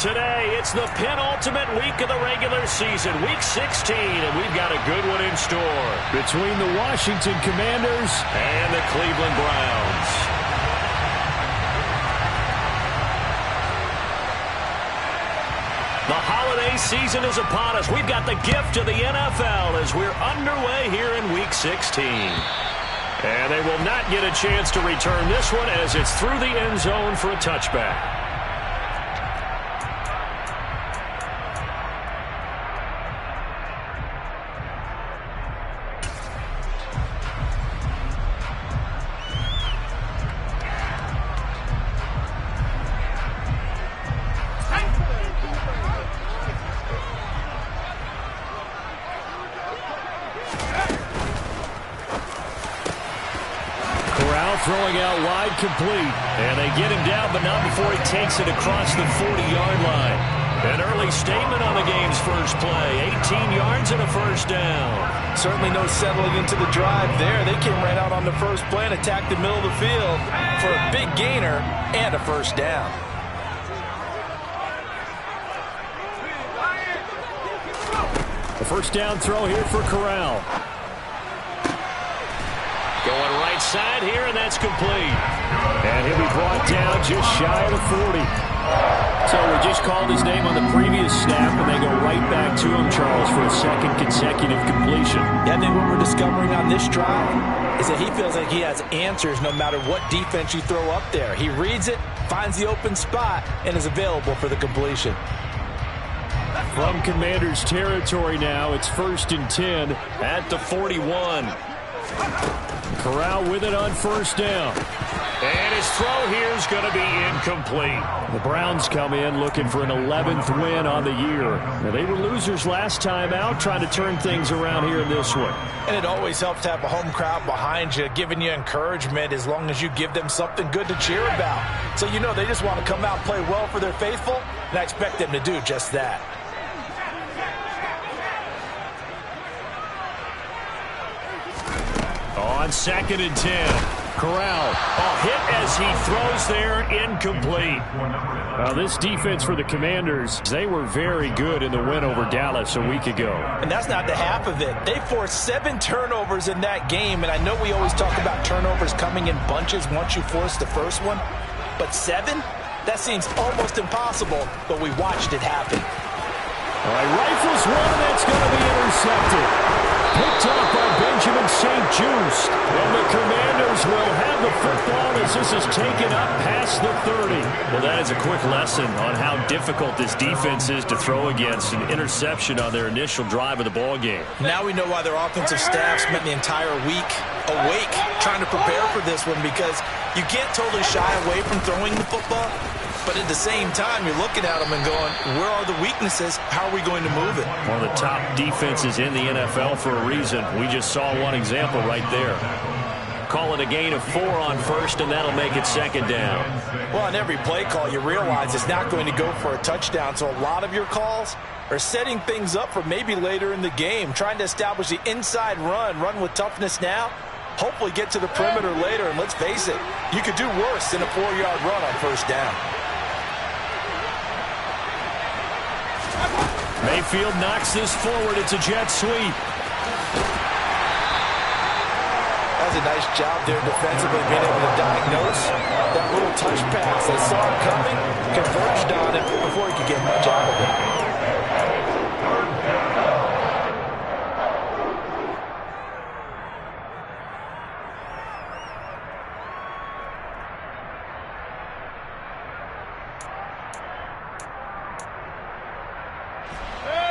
today. It's the penultimate week of the regular season, week 16, and we've got a good one in store. Between the Washington Commanders and the Cleveland Browns. The holiday season is upon us. We've got the gift of the NFL as we're underway here in week 16. And they will not get a chance to return this one as it's through the end zone for a touchback. Throwing out wide, complete. And they get him down, but not before he takes it across the 40-yard line. An early statement on the game's first play. 18 yards and a first down. Certainly no settling into the drive there. They came right out on the first play and attacked the middle of the field for a big gainer and a first down. A first down throw here for Corral. Going right side here, and that's complete. And he'll be brought down just shy of the 40. So we just called his name on the previous snap, and they go right back to him, Charles, for a second consecutive completion. Yeah, I think what we're discovering on this drive is that he feels like he has answers no matter what defense you throw up there. He reads it, finds the open spot, and is available for the completion. From Commanders territory now, it's 1st and 10 at the 41. Corral with it on first down. And his throw here is going to be incomplete. The Browns come in looking for an 11th win on the year. Now, they were losers last time out, trying to turn things around here in this one. And it always helps to have a home crowd behind you, giving you encouragement as long as you give them something good to cheer about. So you know they just want to come out and play well for their faithful, and I expect them to do just that. On 2nd and 10, Corral. A hit as he throws there, incomplete. This defense for the Commanders, they were very good in the win over Dallas a week ago. And that's not the half of it. They forced 7 turnovers in that game, and I know we always talk about turnovers coming in bunches once you force the first one, but 7? That seems almost impossible, but we watched it happen. All right, rifles one, and that's going to be intercepted. Picked off by Benjamin St. Just. And the Commanders will have the football as this is taken up past the 30. Well, that is a quick lesson on how difficult this defense is to throw against. An interception on their initial drive of the ball game. Now we know why their offensive staff spent the entire week awake trying to prepare for this one, because you can't totally shy away from throwing the football. But at the same time, you're looking at them and going, where are the weaknesses? How are we going to move it? One of the top defenses in the NFL for a reason. We just saw one example right there. Call it a gain of 4 on first, and that'll make it 2nd down. Well, on every play call, you realize it's not going to go for a touchdown. So a lot of your calls are setting things up for maybe later in the game, trying to establish the inside run with toughness now, hopefully get to the perimeter later. And let's face it, you could do worse than a 4-yard run on first down. Mayfield knocks this forward. It's a jet sweep. That's a nice job there defensively, being able to diagnose that little touch pass. They saw it coming, converged on it before he could get much out of it.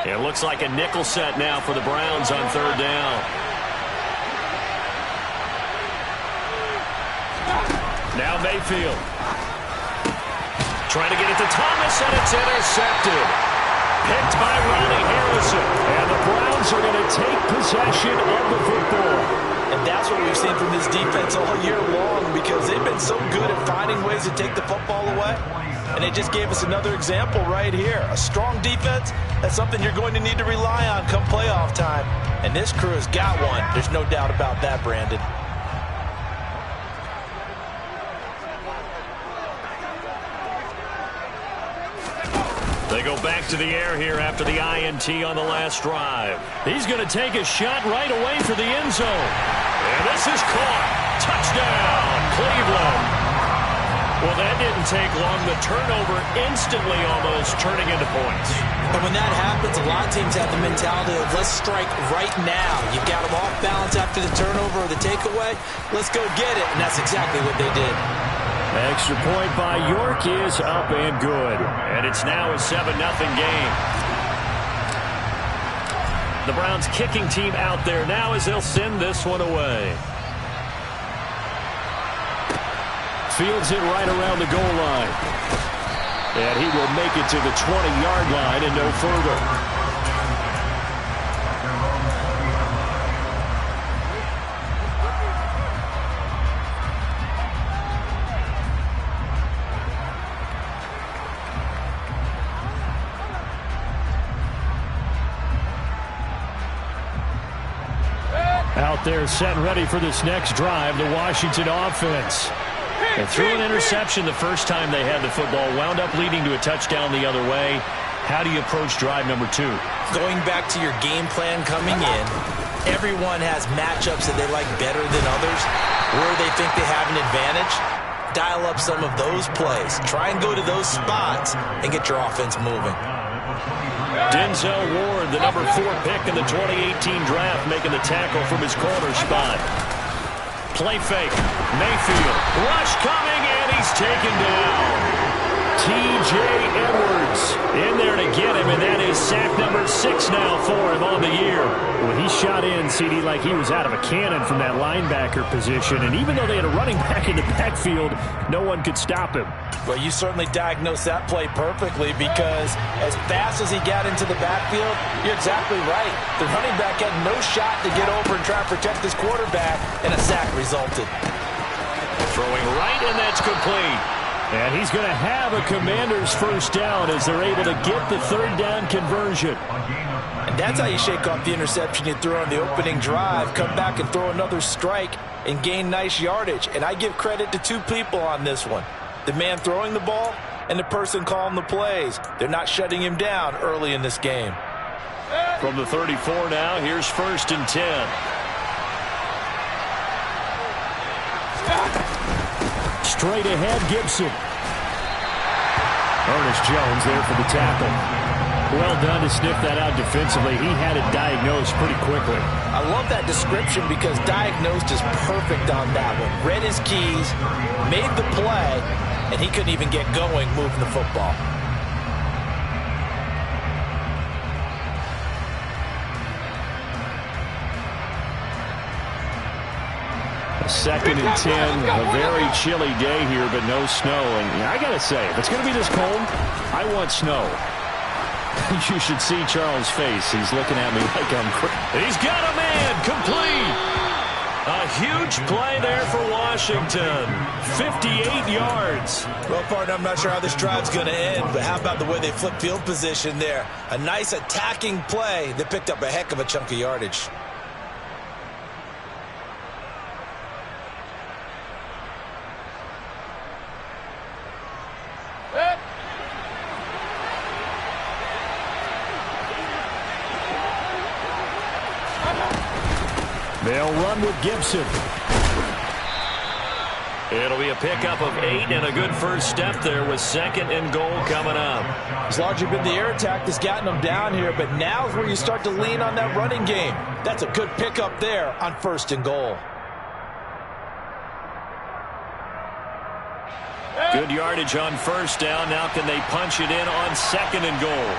It looks like a nickel set now for the Browns on 3rd down. Now Mayfield. Trying to get it to Thomas, and it's intercepted. Picked by Ronnie Harrison. And the Browns are going to take possession of the football. And that's what we've seen from this defense all year long, because they've been so good at finding ways to take the football away. And they just gave us another example right here. A strong defense, that's something you're going to need to rely on come playoff time. And this crew has got one. There's no doubt about that, Brandon. They go back to the air here after the INT on the last drive. He's going to take a shot right away for the end zone. And this is caught. Touchdown, Cleveland. Well, that didn't take long. The turnover instantly almost turning into points. And when that happens, a lot of teams have the mentality of let's strike right now. You've got them off balance after the turnover or the takeaway. Let's go get it. And that's exactly what they did. Extra point by York is up and good. And it's now a 7-0 game. The Browns kicking team out there now as they'll send this one away. Fields it right around the goal line. And he will make it to the 20-yard line and no further. Out there set and ready for this next drive, the Washington offense. And threw an interception the first time they had the football, wound up leading to a touchdown the other way. How do you approach drive number 2? Going back to your game plan coming in, everyone has matchups that they like better than others, where they think they have an advantage. Dial up some of those plays. Try and go to those spots and get your offense moving. Denzel Ward, the number 4 pick in the 2018 draft, making the tackle from his corner spot. Play fake. Mayfield. Rush coming, and he's taken down. T.J. Edwards in there to get him, and that is sack number 6 now for him on the year. Well, he shot in, CD, like he was out of a cannon from that linebacker position, and even though they had a running back in the backfield, no one could stop him. Well, you certainly diagnosed that play perfectly because as fast as he got into the backfield, you're exactly right. The running back had no shot to get over and try to protect his quarterback, and a sack resulted. Throwing right, and that's complete. And he's going to have a Commanders first down as they're able to get the third down conversion. And that's how you shake off the interception you threw on the opening drive, come back and throw another strike and gain nice yardage. And I give credit to 2 people on this one. The man throwing the ball and the person calling the plays. They're not shutting him down early in this game. From the 34 now, here's 1st and 10. Straight ahead, Gibson. Ernest Jones there for the tackle. Well done to sniff that out defensively. He had it diagnosed pretty quickly. I love that description because diagnosed is perfect on that one. Read his keys, made the play, and he couldn't even get going moving the football. Second and 10, a very chilly day here, but no snow. And I got to say, if it's going to be this cold, I want snow. You should see Charles' face. He's looking at me like I'm crazy. He's got a man, complete. A huge play there for Washington. 58 yards. Well, partner, I'm not sure how this drive's going to end, but how about the way they flip field position there? A nice attacking play that picked up a heck of a chunk of yardage. They'll run with Gibson. It'll be a pickup of 8 and a good first step there with 2nd and goal coming up. It's largely been the air attack that's gotten them down here, but now is where you start to lean on that running game. That's a good pickup there on 1st and goal. Good yardage on 1st down. Now can they punch it in on 2nd and goal?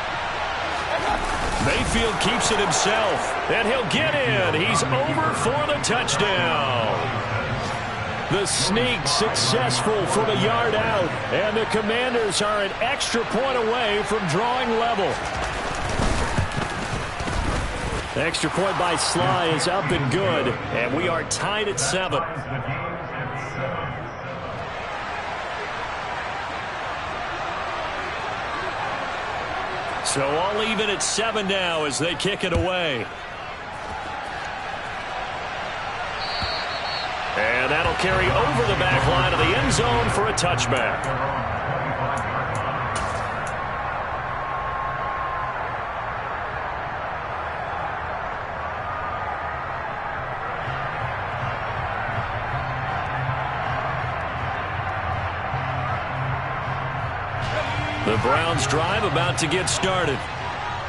Mayfield keeps it himself, and he'll get in. He's over for the touchdown. The sneak successful from a yard out, and the Commanders are an extra point away from drawing level. The extra point by Sly is up and good, and we are tied at 7. So all even at 7 now as they kick it away. And that'll carry over the back line of the end zone for a touchback. The Browns drive about to get started.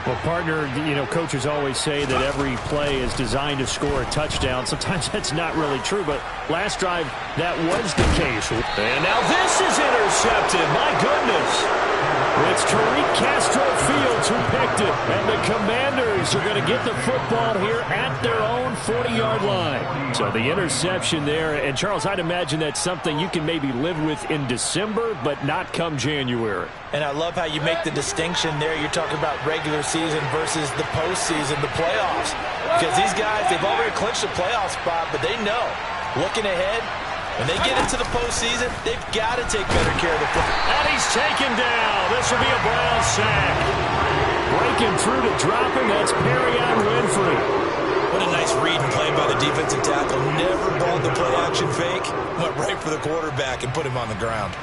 Well, partner, coaches always say that every play is designed to score a touchdown. Sometimes that's not really true, but last drive, that was the case. And now this is intercepted. My goodness. It's Tariq Castro Fields who picked it, and the Commanders are going to get the football here at their own 40-yard line. So the interception there, and Charles, I'd imagine that's something you can maybe live with in December, but not come January. And I love how you make the distinction there. You're talking about regular season versus the postseason, the playoffs. Because these guys, they've already clinched a playoff spot, but they know, looking ahead, when they get into the postseason, they've got to take better care of the football. And he's taken down. This will be a Brown sack. Breaking through to dropping, that's Perrion Winfrey. What a nice read and play by the defensive tackle. Never balled the play-action fake. Went right for the quarterback and put him on the ground.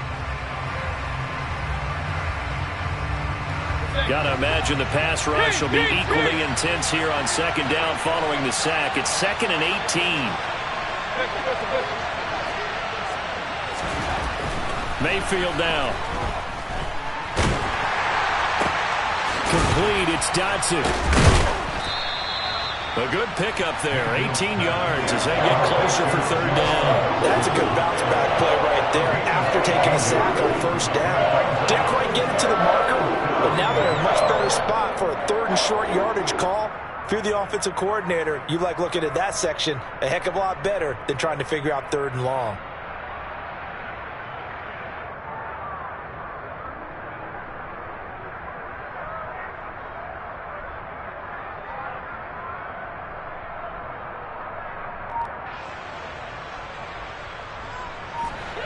Got to imagine the pass rush will be equally intense here on second down following the sack. It's 2nd and 18. Mayfield now. Complete, it's Dodson. A good pickup there, 18 yards as they get closer for third down. That's a good bounce-back play right there after taking a sack on first down. Didn't quite get it to the marker, but now they're in a much better spot for a 3rd and short yardage call. If you're the offensive coordinator, you like looking at that section a heck of a lot better than trying to figure out 3rd and long.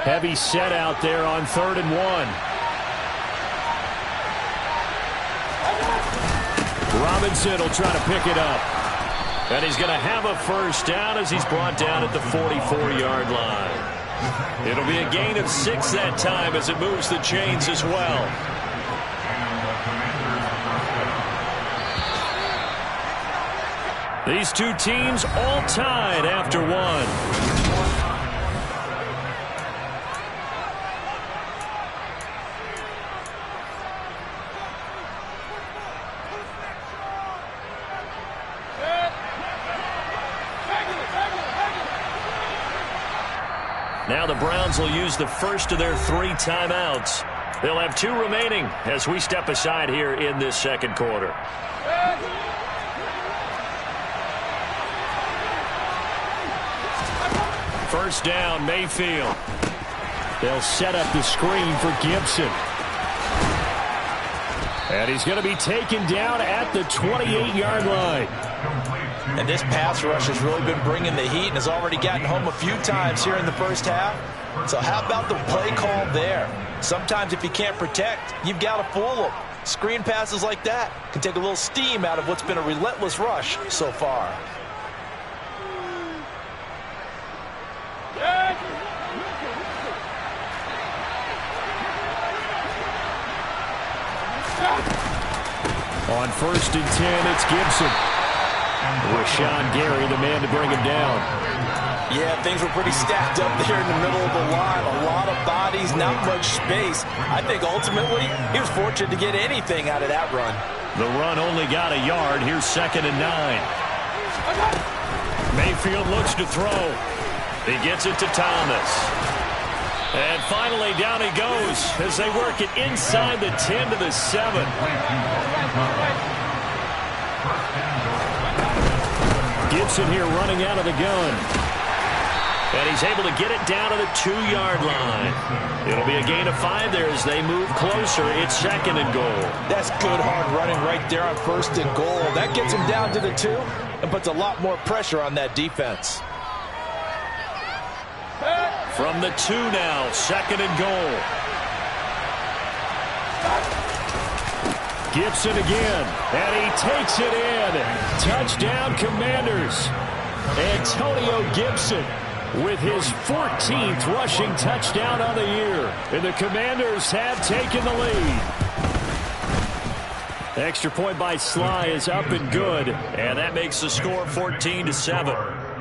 Heavy set out there on 3rd and 1. Robinson will try to pick it up. And he's going to have a first down as he's brought down at the 44-yard line. It'll be a gain of 6 that time as it moves the chains as well. These two teams all tied after one. Now the Browns will use the first of their 3 timeouts. They'll have 2 remaining as we step aside here in this second quarter. First down, Mayfield. They'll set up the screen for Gibson. And he's going to be taken down at the 28-yard line. And this pass rush has really been bringing the heat and has already gotten home a few times here in the first half. So how about the play call there? Sometimes if you can't protect, you've got to fool them. Screen passes like that can take a little steam out of what's been a relentless rush so far. On 1st and 10, it's Gibson. Rashawn Gary, the man to bring him down. Yeah, things were pretty stacked up there in the middle of the line. A lot of bodies, not much space. I think ultimately he was fortunate to get anything out of that run. The run only got a yard. Here's 2nd and 9. Mayfield looks to throw. He gets it to Thomas. And finally down he goes as they work it inside the 10 to the 7. Gibson here running out of the gun. And he's able to get it down to the 2-yard line. It'll be a gain of 5 there as they move closer. It's 2nd and goal. That's good hard running right there on 1st and goal. That gets him down to the 2 and puts a lot more pressure on that defense. From the 2 now, 2nd and goal. Gibson again, and he takes it in. Touchdown, Commanders. Antonio Gibson with his 14th rushing touchdown on the year. And the Commanders have taken the lead. Extra point by Sly is up and good. And that makes the score 14-7.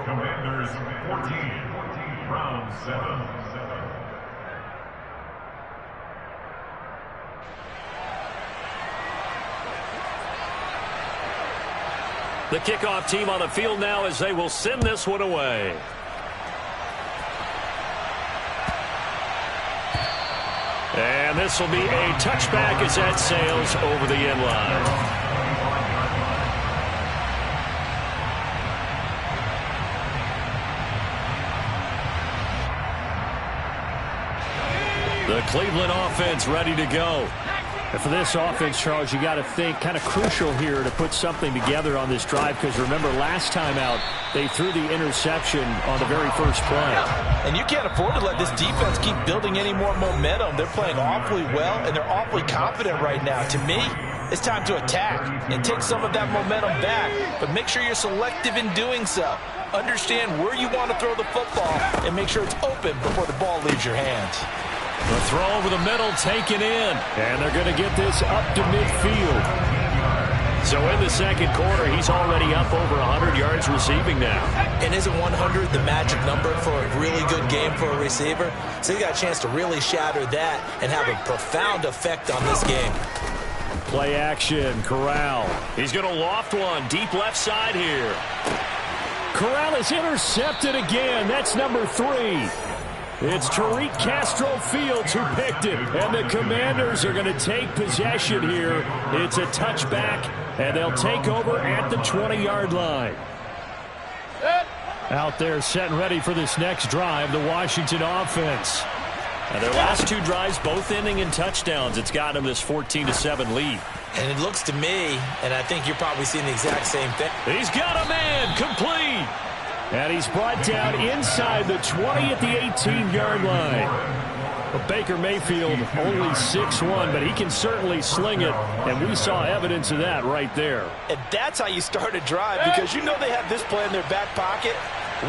Commanders 14, round 7. The kickoff team on the field now as they will send this one away. And this will be a touchback as that sails over the end line. The Cleveland offense ready to go. And for this offense, Charles, you got to think kind of crucial here to put something together on this drive, because remember last time out they threw the interception on the very first play. And you can't afford to let this defense keep building any more momentum. They're playing awfully well, and they're awfully confident right now. To me, it's time to attack and take some of that momentum back, but make sure you're selective in doing so. Understand where you want to throw the football and make sure it's open before the ball leaves your hands. The throw over the middle taken in. And they're going to get this up to midfield. So in the second quarter, he's already up over 100 yards receiving now. And isn't 100 the magic number for a really good game for a receiver? So you got a chance to really shatter that and have a profound effect on this game. Play action, Corral. He's going to loft one deep left side here. Corral is intercepted again. That's number 3. It's Tariq Castro-Fields who picked it, and the Commanders are going to take possession here. It's a touchback, and they'll take over at the 20-yard line. Out there set and ready for this next drive, the Washington offense. And their last 2 drives both ending in touchdowns. It's got them this 14-7 lead. And it looks to me, and I think you're probably seeing the exact same thing. He's got a man complete. And he's brought down inside the 20 at the 18-yard line. But Baker Mayfield only 6'1", but he can certainly sling it, and we saw evidence of that right there. And that's how you start a drive, because you know they have this play in their back pocket,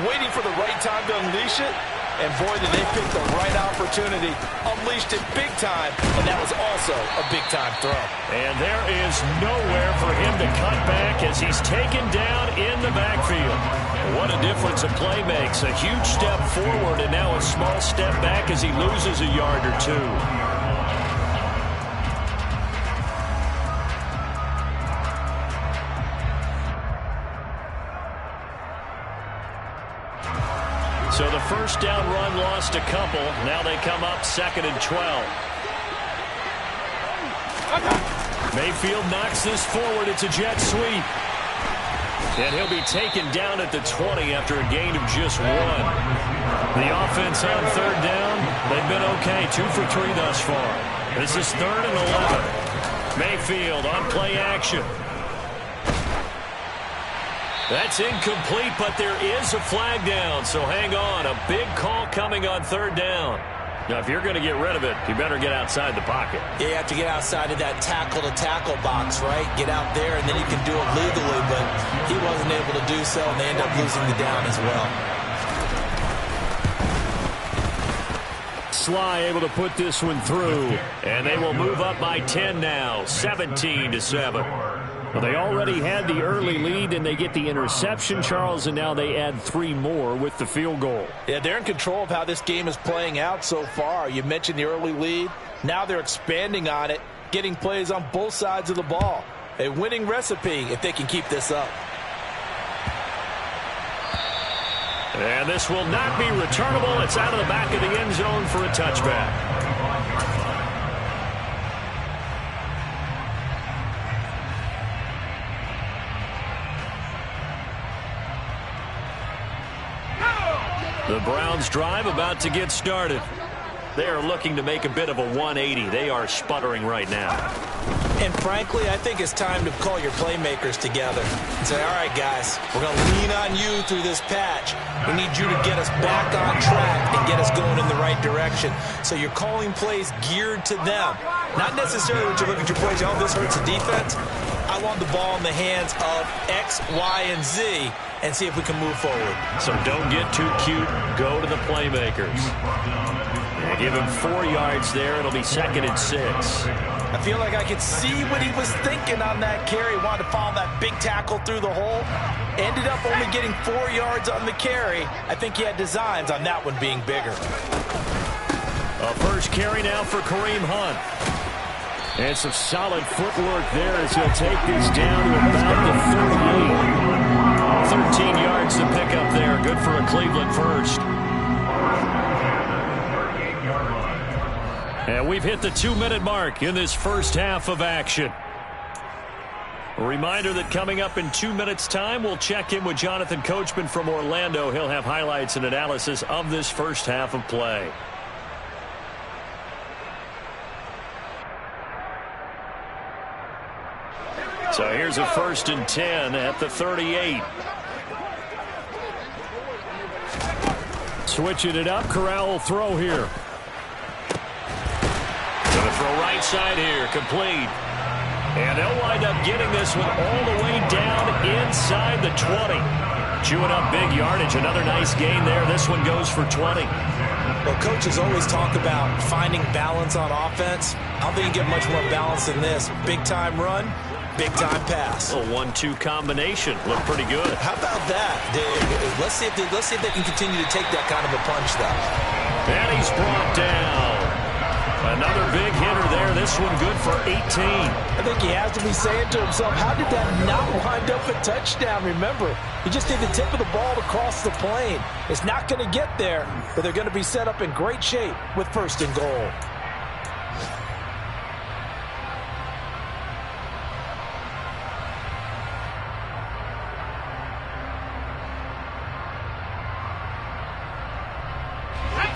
waiting for the right time to unleash it. And boy, did they pick the right opportunity. Unleashed it big time, and that was also a big-time throw. And there is nowhere for him to cut back as he's taken down in the backfield. What a difference a play makes. A huge step forward and now a small step back as he loses a yard or 2. So the first down run lost a couple. Now they come up 2nd and 12. Mayfield knocks this forward. It's a jet sweep. And he'll be taken down at the 20 after a gain of just 1. The offense on 3rd down, they've been okay. 2 for 3 thus far. This is 3rd and 11. Mayfield on play action. That's incomplete, but there is a flag down, so hang on. A big call coming on 3rd down. Now, if you're going to get rid of it, you better get outside the pocket. Yeah, you have to get outside of that tackle-to-tackle box, right? Get out there, and then you can do it legally, but he wasn't able to do so, and they end up losing the down as well. Sly able to put this one through. And they will move up by 10 now, 17-7. Well, they already had the early lead, and they get the interception, Charles, and now they add 3 more with the field goal. Yeah, they're in control of how this game is playing out so far. You mentioned the early lead. Now they're expanding on it, getting plays on both sides of the ball. A winning recipe if they can keep this up. And this will not be returnable. It's out of the back of the end zone for a touchback. The Browns drive about to get started. They are looking to make a bit of a 180. They are sputtering right now. And frankly, I think it's time to call your playmakers together and say, all right, guys, we're going to lean on you through this patch. We need you to get us back on track and get us going in the right direction. So you're calling plays geared to them. Not necessarily what you look at your plays, oh, this hurts the defense. I want the ball in the hands of X, Y, and Z and see if we can move forward. So don't get too cute. Go to the playmakers. And give him 4 yards there. It'll be 2nd and 6. I feel like I could see what he was thinking on that carry. Wanted to follow that big tackle through the hole. Ended up only getting 4 yards on the carry. I think he had designs on that one being bigger. A first carry now for Kareem Hunt. And some solid footwork there as he'll take this down to about the 38. 13 yards to pick up there. Good for a Cleveland first. And we've hit the 2-minute mark in this first half of action. A reminder that coming up in 2 minutes' time, we'll check in with Jonathan Coachman from Orlando. He'll have highlights and analysis of this first half of play. So here's a 1st and 10 at the 38. Switching it up. Corral will throw here. Going to throw right side here. Complete. And they'll wind up getting this one all the way down inside the 20. Chewing up big yardage. Another nice gain there. This one goes for 20. Well, coaches always talk about finding balance on offense. I don't think you get much more balance than this. Big-time run. Big-time pass. A 1-2 combination. Looked pretty good. How about that? Let's see if they can continue to take that kind of a punch, though. And he's brought down. Another big hitter there. This one good for 18. I think he has to be saying to himself, how did that not wind up a touchdown? Remember, you just need the tip of the ball to cross the plane. It's not going to get there, but they're going to be set up in great shape with 1st and goal.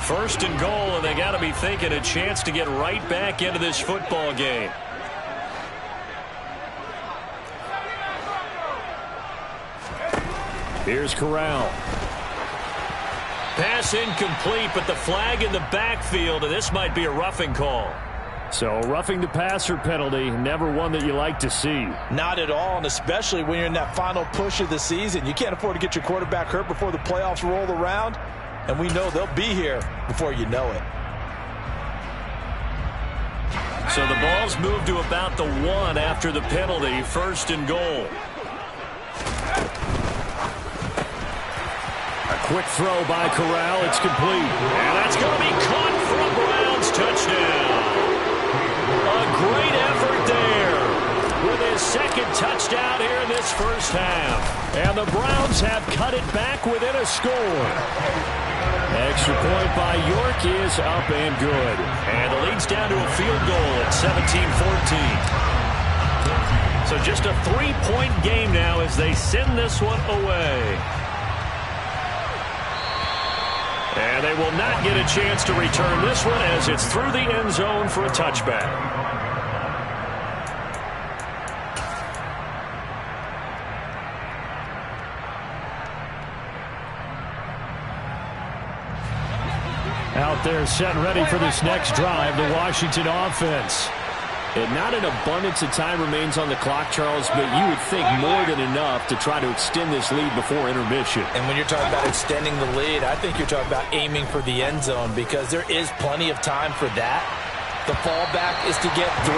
First and goal, and they got to be thinking a chance to get right back into this football game. Here's Corral. Pass incomplete, but the flag in the backfield, and this might be a roughing call. So roughing the passer penalty, never one that you like to see. Not at all, and especially when you're in that final push of the season. You can't afford to get your quarterback hurt before the playoffs roll around. And we know they'll be here before you know it. So the ball's moved to about the 1 after the penalty. 1st and goal. A quick throw by Corral. It's complete. And that's going to be caught for a Browns touchdown. A great effort there with his 2nd touchdown here in this first half. And the Browns have cut it back within a score. Extra point by York is up and good. And the lead's down to a field goal at 17-14. So just a 3-point game now as they send this one away. And they will not get a chance to return this one as it's through the end zone for a touchback. Out there set ready for this next drive, the Washington offense. And not an abundance of time remains on the clock, Charles, but you would think more than enough to try to extend this lead before intermission. And when you're talking about extending the lead, I think you're talking about aiming for the end zone because there is plenty of time for that. The fallback is to get 3.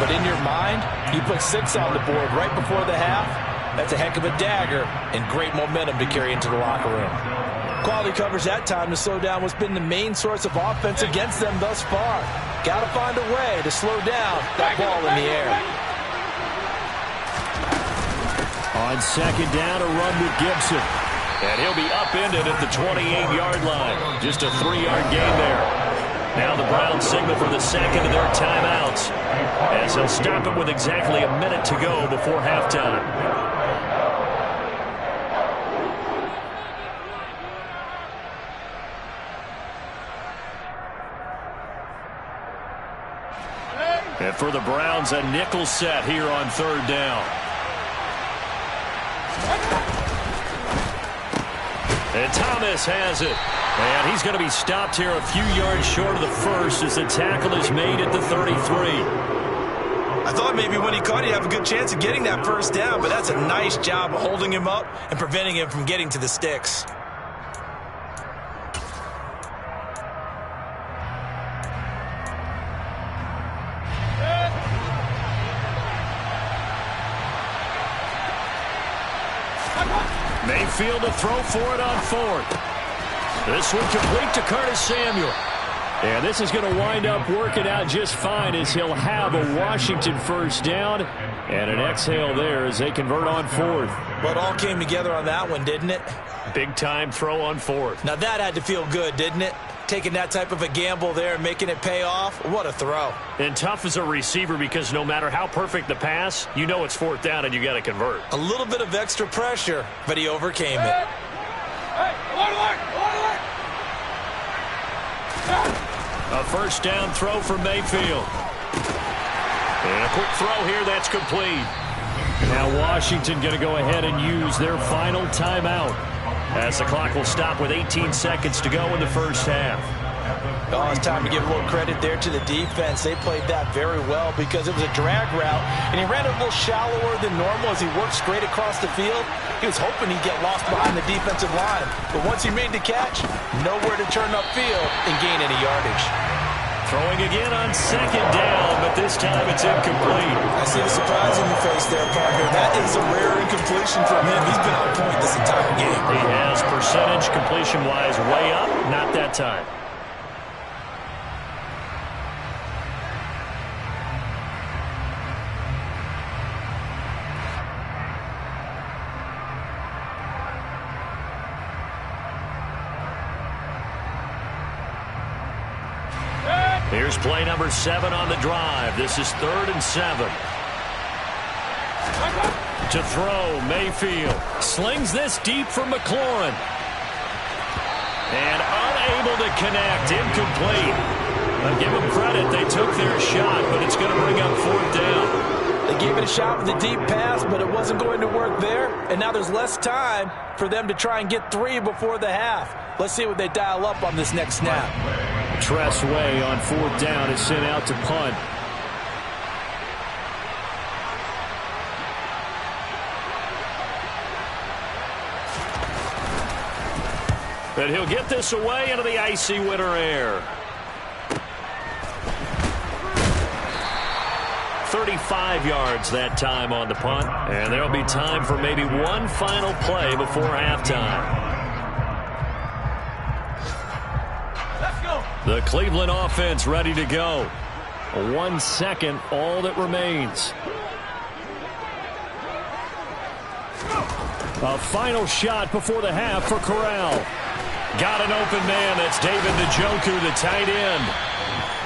But in your mind, you put 6 on the board right before the half. That's a heck of a dagger and great momentum to carry into the locker room. Quality coverage that time to slow down what's been the main source of offense against them thus far. Got to find a way to slow down that ball in the air. On 2nd down, a run with Gibson. And he'll be upended at the 28-yard line. Just a 3-yard gain there. Now the Browns signal for the 2nd of their timeouts as he'll stop it with exactly a minute to go before halftime. And for the Browns, a nickel set here on 3rd down. And Thomas has it. And he's going to be stopped here a few yards short of the 1st as the tackle is made at the 33. I thought maybe when he caught it, he'd have a good chance of getting that 1st down, but that's a nice job of holding him up and preventing him from getting to the sticks. Mayfield to throw for it on 4th. This one complete to Curtis Samuel. And this is going to wind up working out just fine as he'll have a Washington first down and an exhale there as they convert on fourth. Well, it all came together on that one, didn't it? Big time throw on fourth. Now that had to feel good, didn't it? Taking that type of a gamble there and making it pay off. What a throw. And tough as a receiver because no matter how perfect the pass, you know it's fourth down and you got to convert. A little bit of extra pressure, but he overcame it. A first down throw for Mayfield. And a quick throw here that's complete. Now Washington going to go ahead and use their final timeout as the clock will stop with 18 seconds to go in the first half. Oh, it's time to give a little credit there to the defense. They played that very well because it was a drag route, and he ran a little shallower than normal as he worked straight across the field. He was hoping he'd get lost behind the defensive line, but once he made the catch, nowhere to turn upfield and gain any yardage. Throwing again on second down, but this time it's incomplete. I see the surprise in your face there, partner. That is a rare incompletion from him. He's been on point this entire game. He has percentage completion-wise way up, not that time. Here's play number 7 on the drive. This is 3rd and 7. To throw, Mayfield. Slings this deep from McLaurin. And unable to connect. Incomplete. I'll give them credit. They took their shot, but it's going to bring up 4th down. They gave it a shot with a deep pass, but it wasn't going to work there. And now there's less time for them to try and get 3 before the half. Let's see what they dial up on this next snap. Tress Way on 4th down is sent out to punt. But he'll get this away into the icy winter air. 35 yards that time on the punt. And there'll be time for maybe one final play before halftime. The Cleveland offense ready to go. 1 second, all that remains. A final shot before the half for Corral. Got an open man. That's David Njoku, the tight end.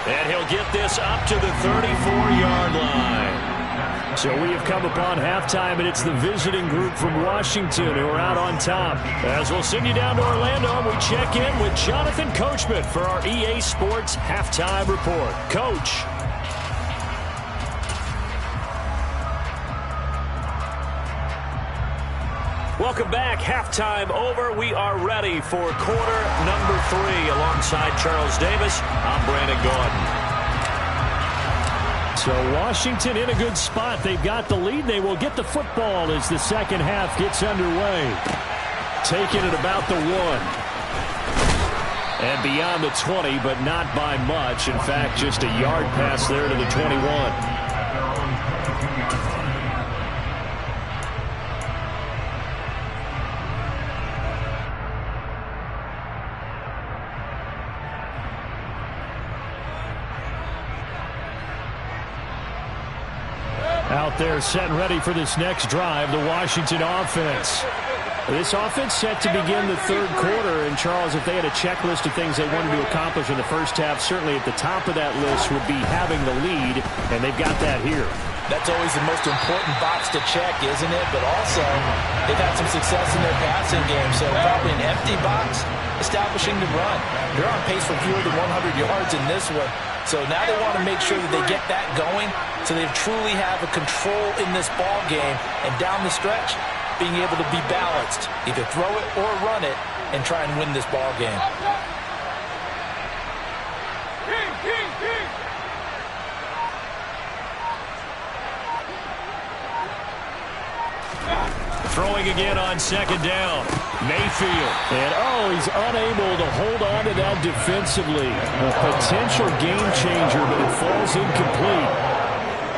And he'll get this up to the 34-yard line. So we have come upon halftime, and it's the visiting group from Washington who are out on top. As we'll send you down to Orlando, and we check in with Jonathan Coachman for our EA Sports Halftime Report. Coach. Welcome back. Halftime over. We are ready for quarter number 3. Alongside Charles Davis, I'm Brandon Gordon. So Washington in a good spot. They've got the lead. They will get the football as the second half gets underway. Taking it about the 1. And beyond the 20, but not by much. In fact, just a yard pass there to the 21. Out there set and ready for this next drive, the Washington offense. This offense set to begin the third quarter, and Charles, if they had a checklist of things they wanted to accomplish in the first half, certainly at the top of that list would be having the lead, and they've got that here. That's always the most important box to check, isn't it? But also, they've had some success in their passing game, so probably an empty box, establishing the run. They're on pace for fewer than 100 yards in this one. So now they want to make sure that they get that going so they truly have a control in this ball game. And down the stretch, being able to be balanced. Either throw it or run it and try and win this ball game. Throwing again on second down. Mayfield. And, he's unable to hold on to that defensively. A potential game changer, but it falls incomplete.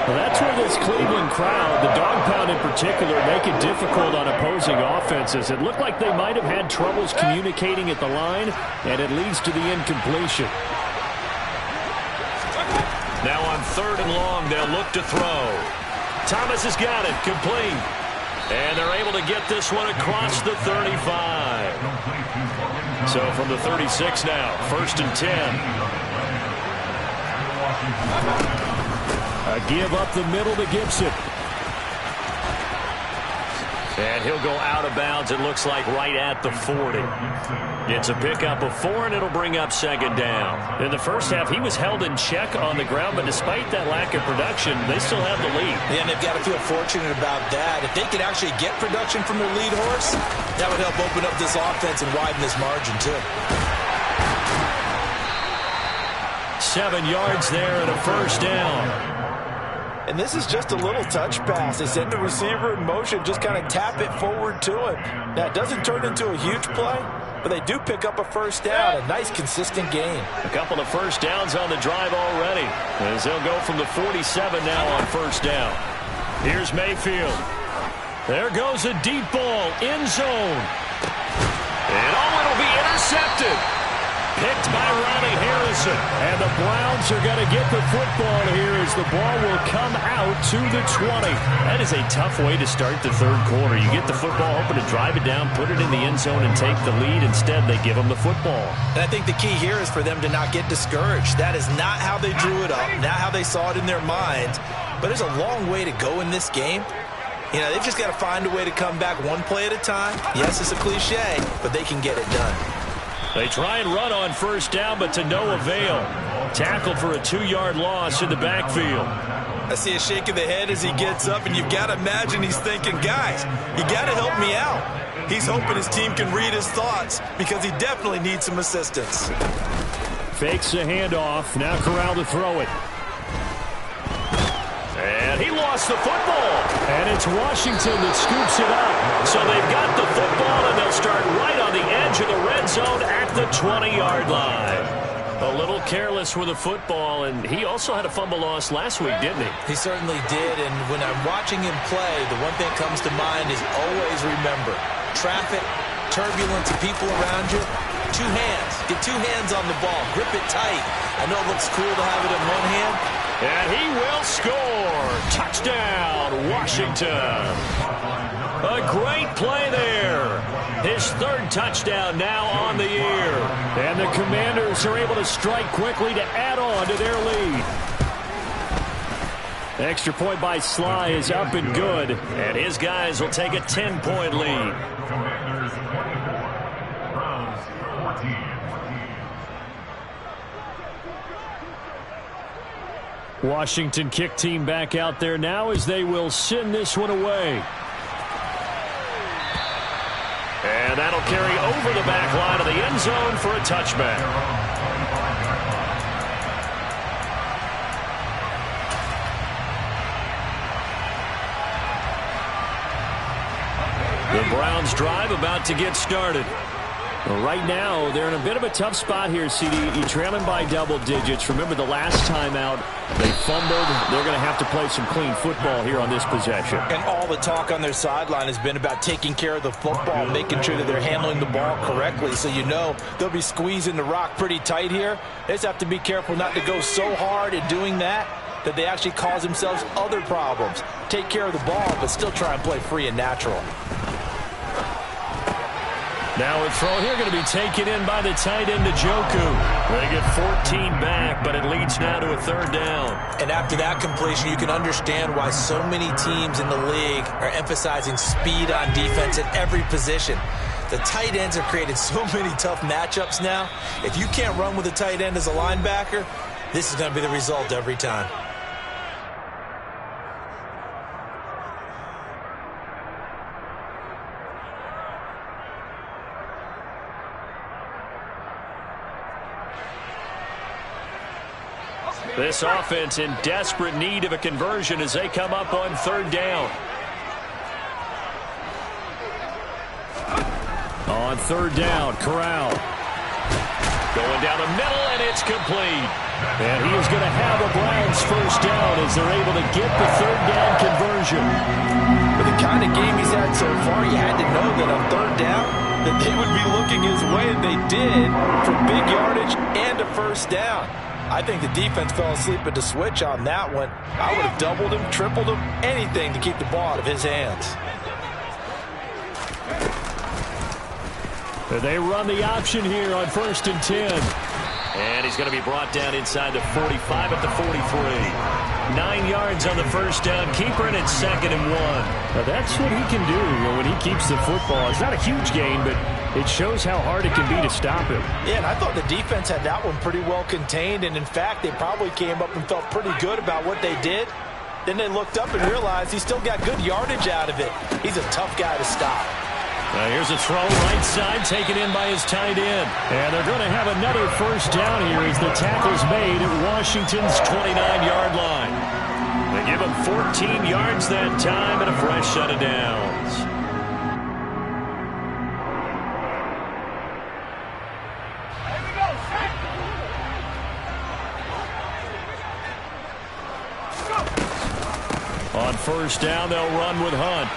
Well, that's where this Cleveland crowd, the dog pound in particular, make it difficult on opposing offenses. It looked like they might have had troubles communicating at the line, and it leads to the incompletion. 3rd and long. They'll look to throw. Thomas has got it. Complete. And they're able to get this one across the 35. So from the 36 now, 1st and 10. A give up the middle to Gibson. And he'll go out of bounds, it looks like, right at the 40. It's a pickup of 4, and it'll bring up 2nd down. In the first half, he was held in check on the ground, but despite that lack of production, they still have the lead. Yeah, and they've got to feel fortunate about that. If they could actually get production from their lead horse, that would help open up this offense and widen this margin, too. 7 yards there and a 1st down. And this is just a little touch pass. They send the receiver in motion, just kind of tap it forward to him. Now, it doesn't turn into a huge play, but they do pick up a 1st down. A nice, consistent gain. A couple of 1st downs on the drive already, as they'll go from the 47 now on 1st down. Here's Mayfield. There goes a deep ball, end zone. And it'll be intercepted. Picked by Ronnie Harrison. And the Browns are going to get the football here as the ball will come out to the 20. That is a tough way to start the 3rd quarter. You get the football, hoping to drive it down, put it in the end zone, and take the lead. Instead, they give them the football. And I think the key here is for them to not get discouraged. That is not how they drew it up, not how they saw it in their minds. But there's a long way to go in this game. You know, they've just got to find a way to come back one play at a time. Yes, it's a cliche, but they can get it done. They try and run on 1st down, but to no avail. Tackled for a 2-yard loss in the backfield. I see a shake of the head as he gets up, and you've got to imagine he's thinking, guys, you got to help me out. He's hoping his team can read his thoughts because he definitely needs some assistance. Fakes the handoff. Now Corral to throw it. And he lost the football. And it's Washington that scoops it up. So they've got the football, and they'll start right on the edge of the red zone at the 20-yard line. A little careless with the football, and he also had a fumble loss last week, didn't he? He certainly did, and when I'm watching him play, the one thing that comes to mind is always remember, traffic, turbulence, and people around you, 2 hands. Get 2 hands on the ball. Grip it tight. I know it looks cool to have it in one hand. And he will score. Touchdown, Washington. A great play there. His 3rd touchdown now on the year. And the Commanders are able to strike quickly to add on to their lead. Extra point by Sly is up and good. And his guys will take a 10-point lead. Commanders 24, Browns 14. Washington kick team back out there now as they will send this one away. And that'll carry over the back line of the end zone for a touchback. The Browns drive about to get started. Well, right now, they're in a bit of a tough spot here, CD. You're trailing by double digits. Remember the last time out, they fumbled. They're going to have to play some clean football here on this possession. And all the talk on their sideline has been about taking care of the football, making sure that they're handling the ball correctly. So you know they'll be squeezing the rock pretty tight here. They just have to be careful not to go so hard in doing that they actually cause themselves other problems. Take care of the ball, but still try and play free and natural. Now a throw here going to be taken in by the tight end, Njoku. They get 14 back, but it leads now to a 3rd down. And after that completion, you can understand why so many teams in the league are emphasizing speed on defense at every position. The tight ends have created so many tough matchups now. If you can't run with a tight end as a linebacker, this is going to be the result every time. This offense in desperate need of a conversion as they come up on 3rd down. On 3rd down, Corral. Going down the middle, and it's complete. And he is going to have a Browns 1st down as they're able to get the 3rd down conversion. With the kind of game he's had so far, you had to know that on 3rd down, that they would be looking his way, and they did, for big yardage and a 1st down. I think the defense fell asleep at the switch on that one. I would have doubled him, tripled him, anything to keep the ball out of his hands. They run the option here on 1st and 10. And he's going to be brought down inside the 45 at the 43. 9 yards on the first down. Keeper, and it's 2nd and 1. Now that's what he can do when he keeps the football. It's not a huge gain, but it shows how hard it can be to stop him. Yeah, and I thought the defense had that one pretty well contained. And, in fact, they probably came up and felt pretty good about what they did. Then they looked up and realized he still got good yardage out of it. He's a tough guy to stop. Here's a throw right side, taken in by his tight end. And they're going to have another first down here as the tackle's made at Washington's 29-yard line. They give him 14 yards that time and a fresh set of downs. On first down, they'll run with Hunt.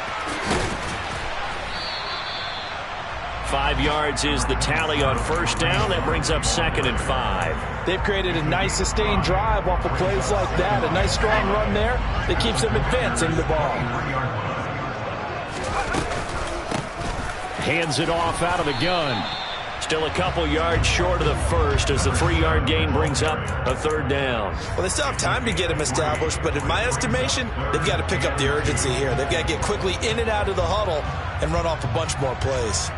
5 yards is the tally on first down. That brings up 2nd and 5. They've created a nice sustained drive off of plays like that. A nice strong run there that keeps them advancing the ball. Hands it off out of the gun. Still a couple yards short of the first as the 3-yard gain brings up a 3rd down. Well, they still have time to get him established, but in my estimation, they've got to pick up the urgency here. They've got to get quickly in and out of the huddle and run off a bunch more plays.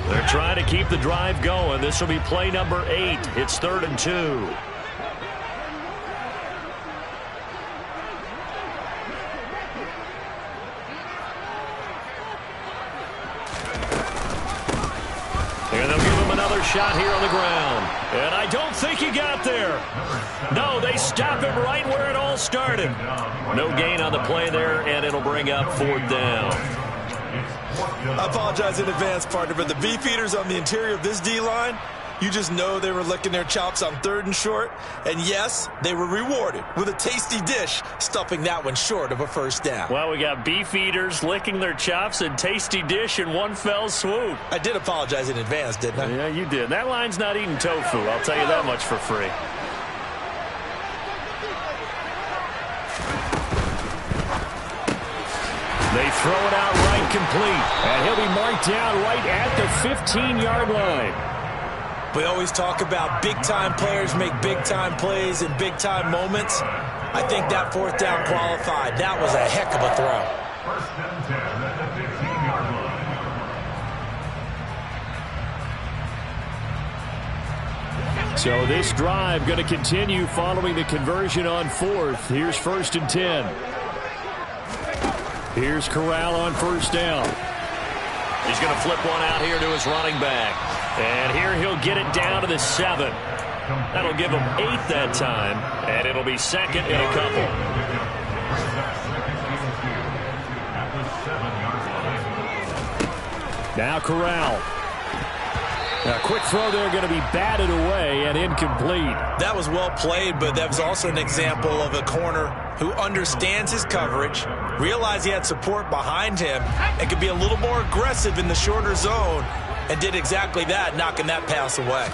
They're trying to keep the drive going. This will be play number 8. It's 3rd and 2. And they'll give him another shot here on the ground. And I don't think he got there. No, they stop him right where it all started. No gain on the play there, and it'll bring up 4th down. I apologize in advance, partner, but the beefeaters on the interior of this D-line, you just know they were licking their chops on 3rd and short. And, yes, they were rewarded with a tasty dish, stuffing that one short of a first down. Well, we got beefeaters licking their chops and tasty dish in one fell swoop. I did apologize in advance, didn't I? Yeah, you did. That line's not eating tofu. I'll tell you that much for free. They throw it out right complete. And he'll be marked down right at the 15-yard line. We always talk about big-time players make big-time plays in big-time moments. I think that 4th down qualified. That was a heck of a throw. 1st and 10 at the 15-yard line. So this drive going to continue following the conversion on 4th. Here's 1st and 10. Here's Corral on first down. He's going to flip one out here to his running back. And here he'll get it down to the 7. That'll give him 8 that time. And it'll be 2nd and a couple. Now Corral. A quick throw there going to be batted away and incomplete. That was well played, but that was also an example of a corner who understands his coverage, realized he had support behind him, and could be a little more aggressive in the shorter zone, and did exactly that, knocking that pass away.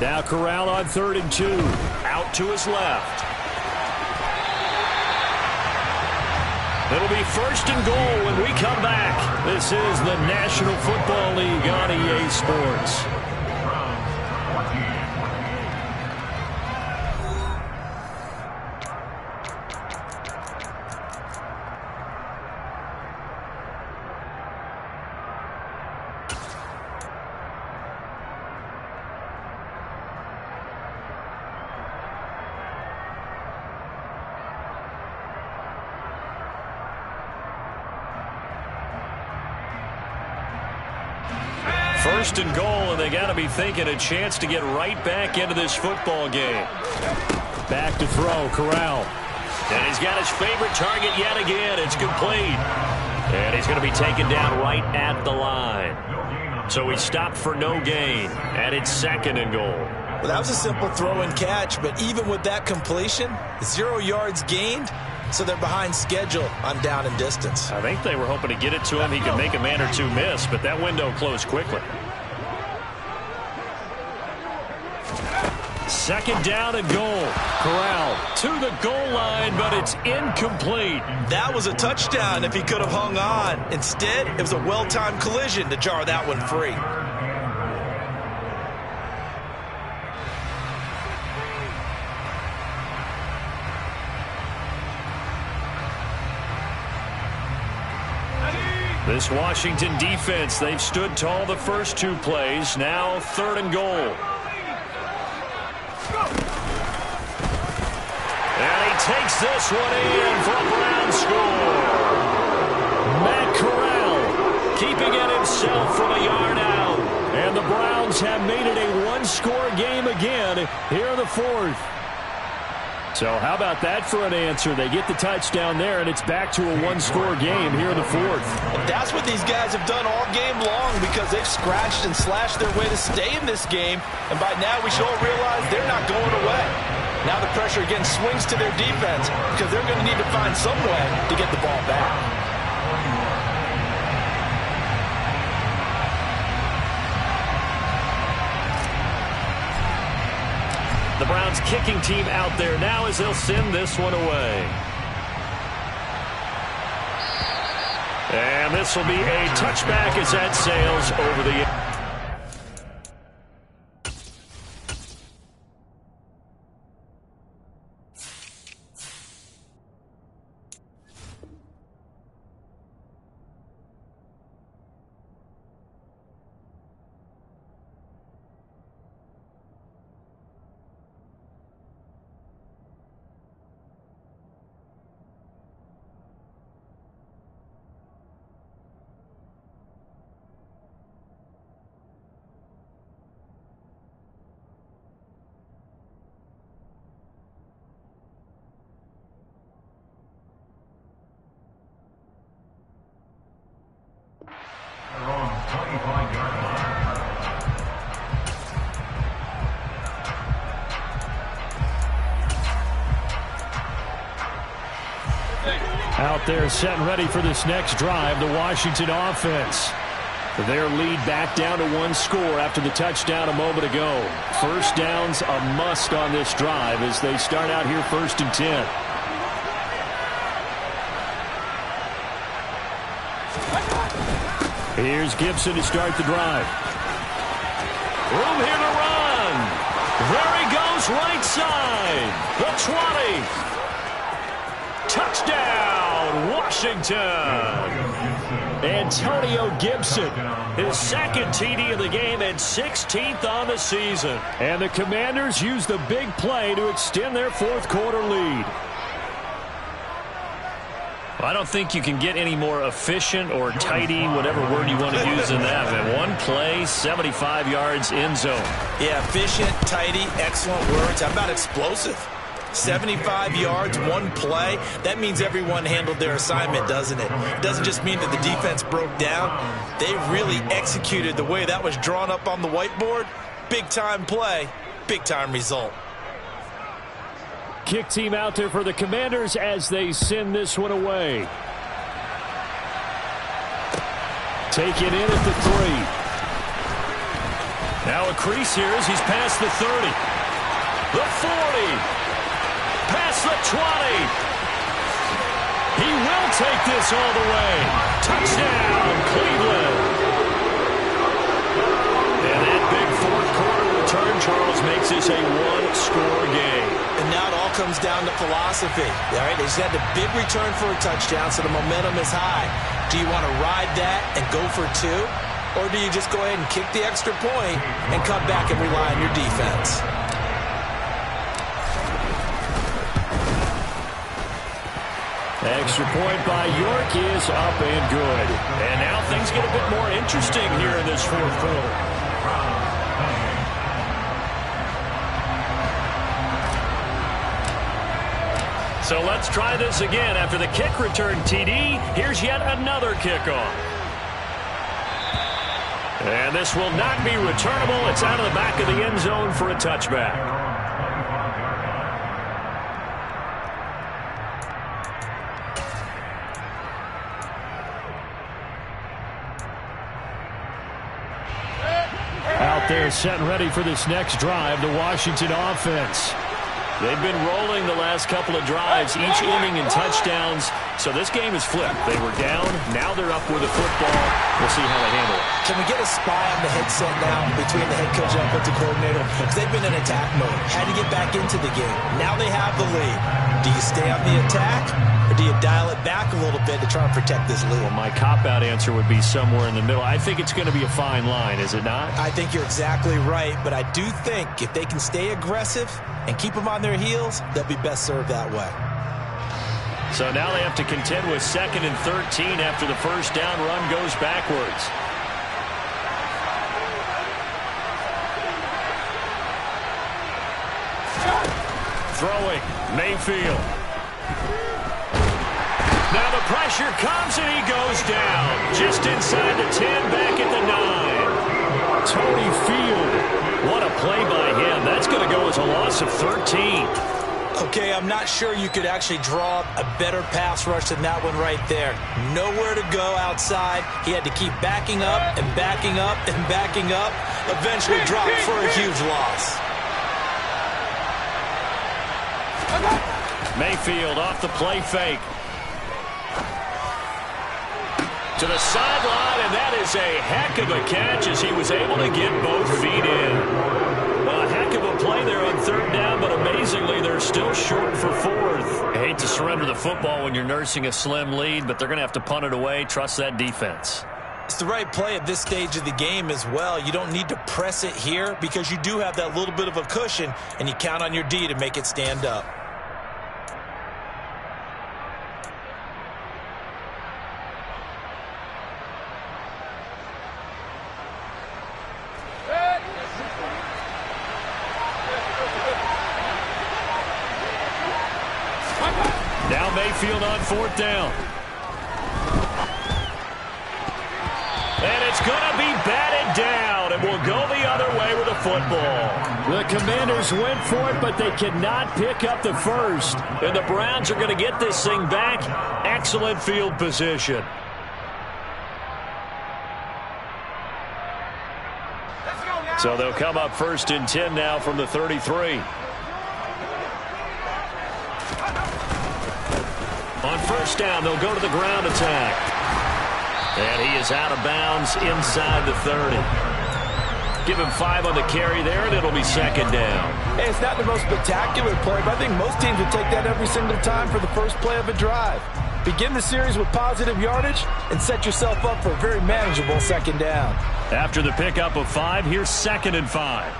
Now Corral on 3rd and 2. Out to his left. It'll be 1st and goal when we come back. This is the National Football League on EA Sports. First and goal, and they got to be thinking a chance to get right back into this football game. Back to throw, Corral. And he's got his favorite target yet again. It's complete. And he's going to be taken down right at the line. So he stopped for no gain, and it's 2nd and goal. Well, that was a simple throw and catch, but even with that completion, 0 yards gained, so they're behind schedule on down and distance. I think they were hoping to get it to him. He could make a man or two miss, but that window closed quickly. Second down and goal. Corral to the goal line, but it's incomplete. That was a touchdown if he could have hung on. Instead, it was a well-timed collision to jar that one free. This Washington defense, they've stood tall the first two plays. Now third and goal. And he takes this one in for a Brown score. Matt Corral keeping it himself from a yard out. And the Browns have made it a one-score game again here in the fourth. So how about that for an answer? They get the touchdown there, and it's back to a one-score game here in the fourth. And that's what these guys have done all game long, because they've scratched and slashed their way to stay in this game. And by now we should all realize they're not going away. Now the pressure again swings to their defense, because they're going to need to find some way to get the ball back. The Browns kicking team out there now as they'll send this one away. And this will be a touchback as that sails over the... Out there set and ready for this next drive, the Washington offense. Their lead back down to one score after the touchdown a moment ago. First down's a must on this drive as they start out here 1st and 10. Here's Gibson to start the drive. Room here to run. There he goes, right side. The 20. Touchdown, Washington. Antonio Gibson, his second TD of the game and 16th on the season. And the Commanders use the big play to extend their fourth quarter lead. Well, I don't think you can get any more efficient or tidy, whatever word you want to use than that. And one play, 75 yards, end zone. Yeah, efficient, tidy, excellent words. How about explosive? 75 yards, one play. That means everyone handled their assignment, doesn't it? It doesn't just mean that the defense broke down. They really executed the way that was drawn up on the whiteboard. Big-time play, big-time result. Kick team out there for the Commanders as they send this one away. Take it in at the 3. Now a crease here as he's past the 30. The 40. Past the 20. He will take this all the way. Touchdown, Cleveland. And that big fourth quarter return, Charles, makes this a one-score game. And now it all comes down to philosophy. All right, they just had the big return for a touchdown, so the momentum is high. Do you want to ride that and go for 2? Or do you just go ahead and kick the extra point and come back and rely on your defense? Extra point by York is up and good. And now things get a bit more interesting here in this fourth quarter. So let's try this again. After the kick return TD, here's yet another kickoff. And this will not be returnable. It's out of the back of the end zone for a touchback. there setting ready for this next drive, the Washington offense. They've been rolling the last couple of drives, each inning in touchdowns. So this game is flipped. They were down. Now they're up with the football. We'll see how they handle it. Can we get a spy on the headset now between the head coach and offensive coordinator? Because they've been in attack mode. Had to get back into the game. Now they have the lead. Do you stay on the attack, or do you dial it back a little bit to try and protect this lead? Well, my cop-out answer would be somewhere in the middle. I think it's going to be a fine line, is it not? I think you're exactly right, but I do think if they can stay aggressive and keep them on their heels, they'll be best served that way. So now they have to contend with 2nd and 13 after the first down run goes backwards. Throwing, Mayfield. Now the pressure comes and he goes down. Just inside the 10, back at the 9. Tony Field. What a play by him. That's going to go as a loss of 13. Okay, I'm not sure you could actually draw a better pass rush than that one right there. Nowhere to go outside. He had to keep backing up and backing up and backing up. Eventually dropped for a huge loss. Mayfield off the play fake. To the sideline, and that is a heck of a catch as he was able to get both feet in. A heck of a play there on 3rd down, but amazingly, they're still short for 4th. I hate to surrender the football when you're nursing a slim lead, but they're going to have to punt it away. Trust that defense. It's the right play at this stage of the game as well. You don't need to press it here because you do have that little bit of a cushion, and you count on your D to make it stand up. Now Mayfield on 4th down. And it's going to be batted down, and we'll go the other way with the football. The Commanders went for it, but they cannot pick up the first. And the Browns are going to get this thing back. Excellent field position. So they'll come up 1st and 10 now from the 33. On 1st down, they'll go to the ground attack. And he is out of bounds inside the 30. Give him 5 on the carry there, and it'll be 2nd down. Hey, it's not the most spectacular play, but I think most teams would take that every single time for the first play of a drive. Begin the series with positive yardage and set yourself up for a very manageable 2nd down. After the pickup of 5, here's 2nd and 5.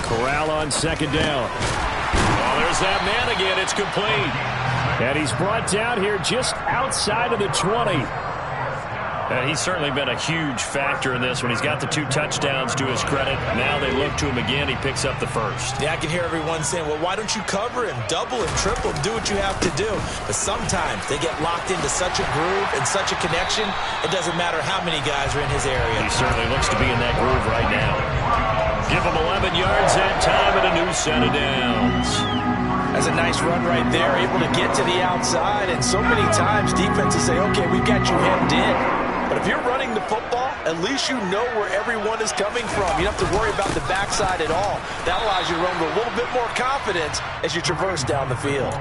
Corral on 2nd down. Well, there's that man again. It's complete. And he's brought down here just outside of the 20. And he's certainly been a huge factor in this when he's got the 2 touchdowns to his credit. Now they look to him again. He picks up the first. Yeah, I can hear everyone saying, well, why don't you cover him, double him, triple him, do what you have to do. But sometimes they get locked into such a groove and such a connection, it doesn't matter how many guys are in his area. He certainly looks to be in that groove right now. Give him 11 yards that time and a new set of downs. That's a nice run right there, able to get to the outside. And so many times defenses say, okay, we've got you hemmed in. But if you're running the football, at least you know where everyone is coming from. You don't have to worry about the backside at all. That allows you to run with a little bit more confidence as you traverse down the field.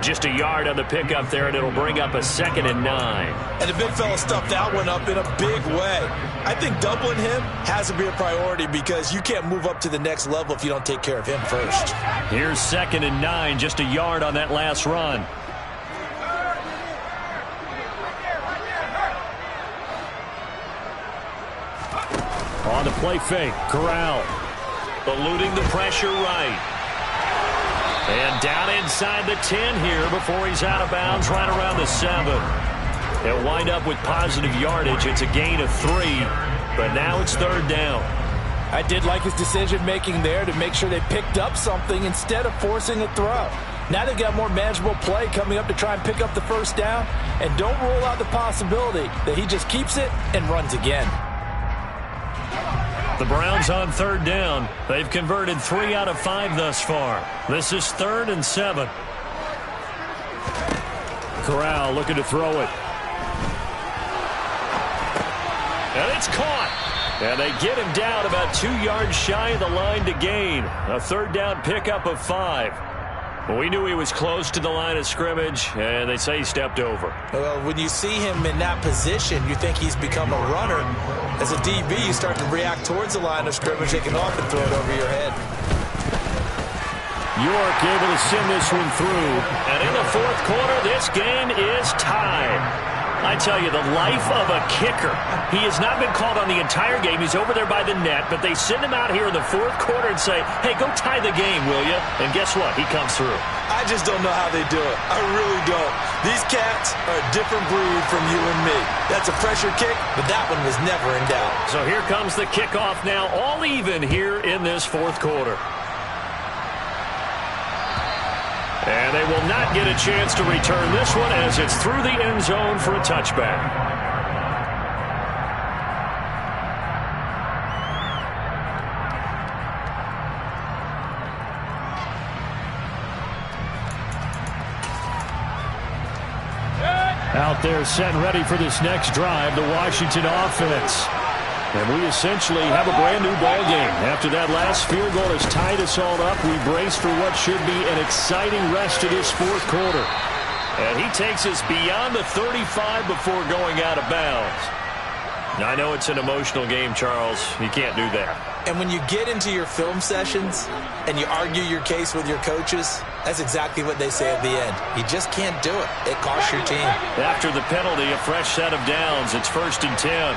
Just a yard on the pickup there, and it'll bring up a 2nd and 9. And the big fella stuffed that one up in a big way. I think doubling him has to be a priority because you can't move up to the next level if you don't take care of him first. Here's 2nd and 9, just a yard on that last run. On the play fake, Corral. Eluding the pressure right. And down inside the 10 here before he's out of bounds right around the 7. They'll wind up with positive yardage. It's a gain of 3, but now it's 3rd down. I did like his decision-making there to make sure they picked up something instead of forcing a throw. Now they've got more manageable play coming up to try and pick up the 1st down, and don't rule out the possibility that he just keeps it and runs again. The Browns on 3rd down. They've converted 3 out of 5 thus far. This is 3rd and 7. Corral looking to throw it. And it's caught. And they get him down about 2 yards shy of the line to gain. A third down pickup of 5. Well, we knew he was close to the line of scrimmage, and they say he stepped over. Well, when you see him in that position, you think he's become a runner. As a DB, you start to react towards the line of scrimmage. They can often throw it over your head. York able to send this one through. And in the fourth quarter, this game is tied. I tell you, the life of a kicker. He has not been called on the entire game. He's over there by the net, but they send him out here in the fourth quarter and say, hey, go tie the game, will you? And guess what? He comes through. I just don't know how they do it. I really don't. These cats are a different breed from you and me. That's a pressure kick, but that one was never in doubt. So here comes the kickoff now, all even here in this fourth quarter. And they will not get a chance to return this one as it's through the end zone for a touchback. Out there set and ready for this next drive, the Washington offense. And we essentially have a brand new ball game. After that last field goal has tied us all up, we brace for what should be an exciting rest of this fourth quarter. And he takes us beyond the 35 before going out of bounds. Now, I know it's an emotional game, Charles. You can't do that. And when you get into your film sessions and you argue your case with your coaches, that's exactly what they say at the end. You just can't do it. It costs your team. After the penalty, a fresh set of downs. It's 1st and 10.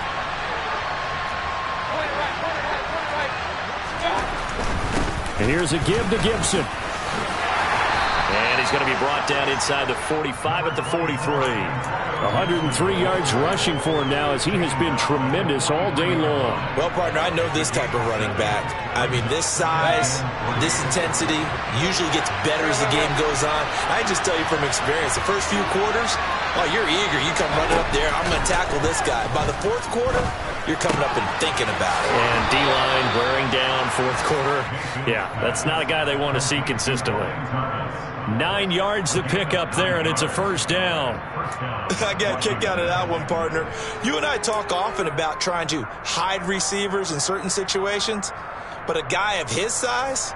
And here's a give to Gibson. And he's going to be brought down inside the 45 at the 43. 103 yards rushing for him now as he has been tremendous all day long. Well, partner, I know this type of running back. I mean, this size, this intensity usually gets better as the game goes on. I just tell you from experience, the first few quarters, oh, you're eager. You come running up there, I'm going to tackle this guy. By the fourth quarter, you're coming up and thinking about it. And D-line wearing down fourth quarter. Yeah, that's not a guy they want to see consistently. 9 yards to pick up there, and it's a first down. I got a kick out of that one, partner. You and I talk often about trying to hide receivers in certain situations, but a guy of his size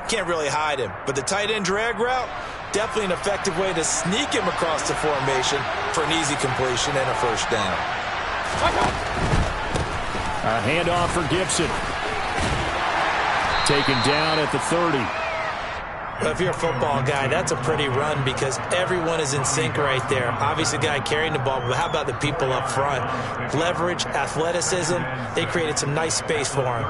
can't really hide him. But the tight end drag route, definitely an effective way to sneak him across the formation for an easy completion and a first down. A handoff for Gibson. Taken down at the 30. Well, if you're a football guy, that's a pretty run because everyone is in sync right there. Obviously, the guy carrying the ball, but how about the people up front? Leverage, athleticism, they created some nice space for him.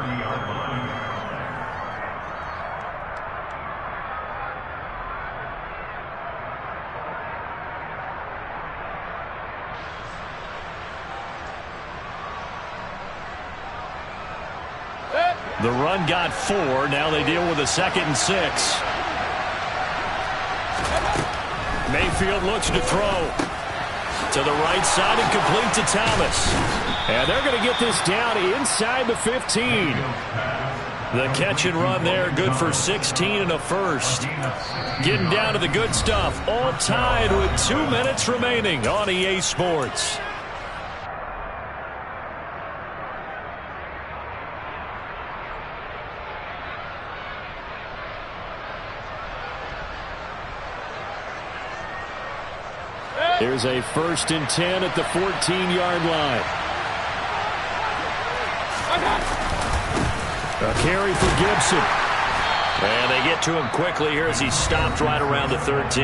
The run got 4. Now they deal with a 2nd and 6. Mayfield looks to throw. To the right side and complete to Thomas. And they're going to get this down inside the 15. The catch and run there, good for 16 and a first. Getting down to the good stuff. All tied with 2 minutes remaining on EA Sports. Here's a 1st and 10 at the 14-yard line. A carry for Gibson. And they get to him quickly here as he stopped right around the 13.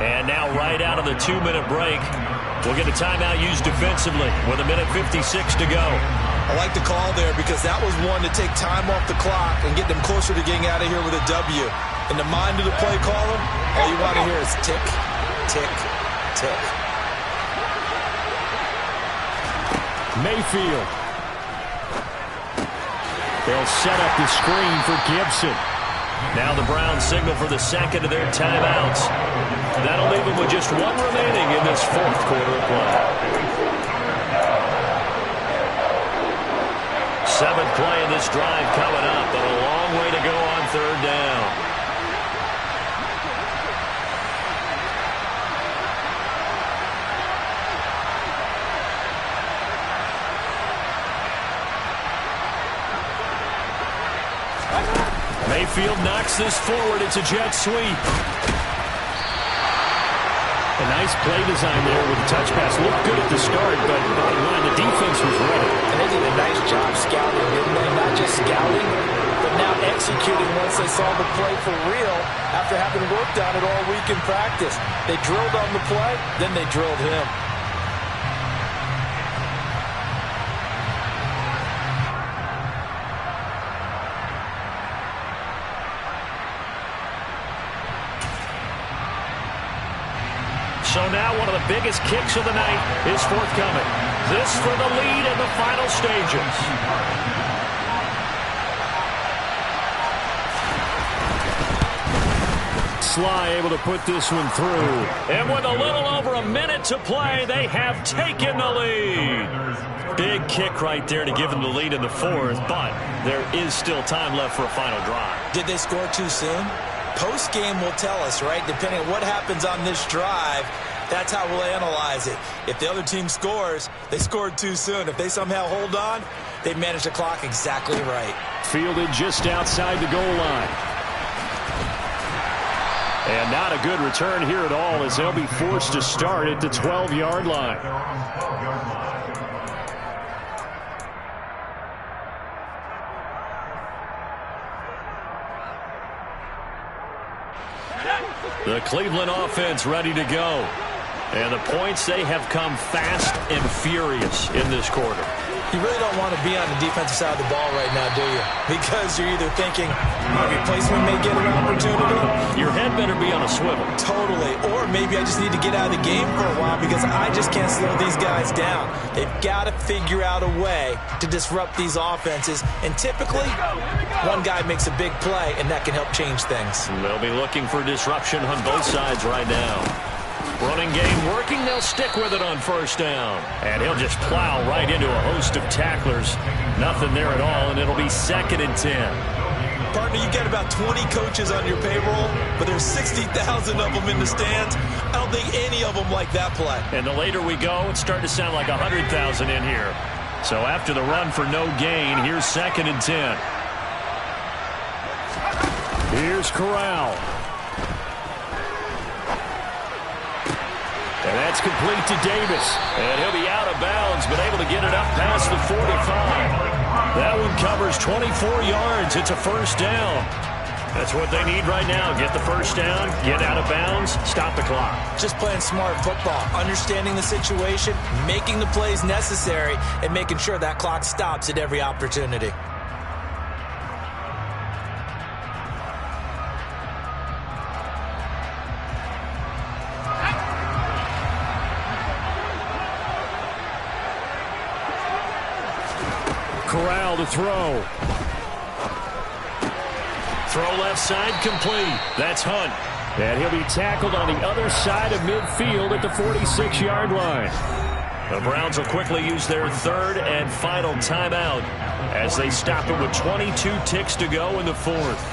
And now right out of the 2-minute break, we'll get a timeout used defensively with 1:56 to go. I like the call there because that was one to take time off the clock and get them closer to getting out of here with a W. In the mind of the play caller, all you want to hear is tick, tick, tick. Mayfield. They'll set up the screen for Gibson. Now the Browns signal for the second of their timeouts. That'll leave them with just 1 remaining in this fourth quarter of play. 7th play in this drive coming up, but a long way to go on 3rd down. Mayfield knocks this forward. It's a jet sweep. A nice play design there with the touch pass. Looked good at the start, but bottom line, the defense was ready. And they did a nice job scouting, didn't they? Not just scouting, but now executing once they saw the play for real after having worked on it all week in practice. They drilled on the play, then they drilled him. So now one of the biggest kicks of the night is forthcoming. This for the lead in the final stages. Sly able to put this one through. And with a little over a minute to play, they have taken the lead. Big kick right there to give them the lead in the fourth, but there is still time left for a final drive. Did they score too soon? Post-game will tell us, right? Depending on what happens on this drive, that's how we'll analyze it. If the other team scores, they scored too soon. If they somehow hold on, they managed the clock exactly right. Fielded just outside the goal line. And not a good return here at all as they'll be forced to start at the 12-yard line. The Cleveland offense ready to go. And the points, they have come fast and furious in this quarter. You really don't want to be on the defensive side of the ball right now, do you? Because you're either thinking my replacement may get an opportunity. Your head better be on a swivel. Totally. Or maybe I just need to get out of the game for a while because I just can't slow these guys down. They've got to figure out a way to disrupt these offenses. And typically, one guy makes a big play, and that can help change things. They'll be looking for disruption on both sides right now. Running game working, they'll stick with it on first down. And he'll just plow right into a host of tacklers. Nothing there at all, and it'll be 2nd and 10. Partner, you got about 20 coaches on your payroll, but there's 60,000 of them in the stands. I don't think any of them like that play. And the later we go, it's starting to sound like 100,000 in here. So after the run for no gain, here's 2nd and 10. Here's Corral. And that's complete to Davis. And he'll be out of bounds, but able to get it up past the 45. That one covers 24 yards. It's a first down. That's what they need right now. Get the first down, get out of bounds, stop the clock. Just playing smart football, understanding the situation, making the plays necessary, and making sure that clock stops at every opportunity. Corral to throw. Throw left side complete. That's Hunt. And he'll be tackled on the other side of midfield at the 46-yard line. The Browns will quickly use their 3rd and final timeout as they stop it with 22 ticks to go in the 4th.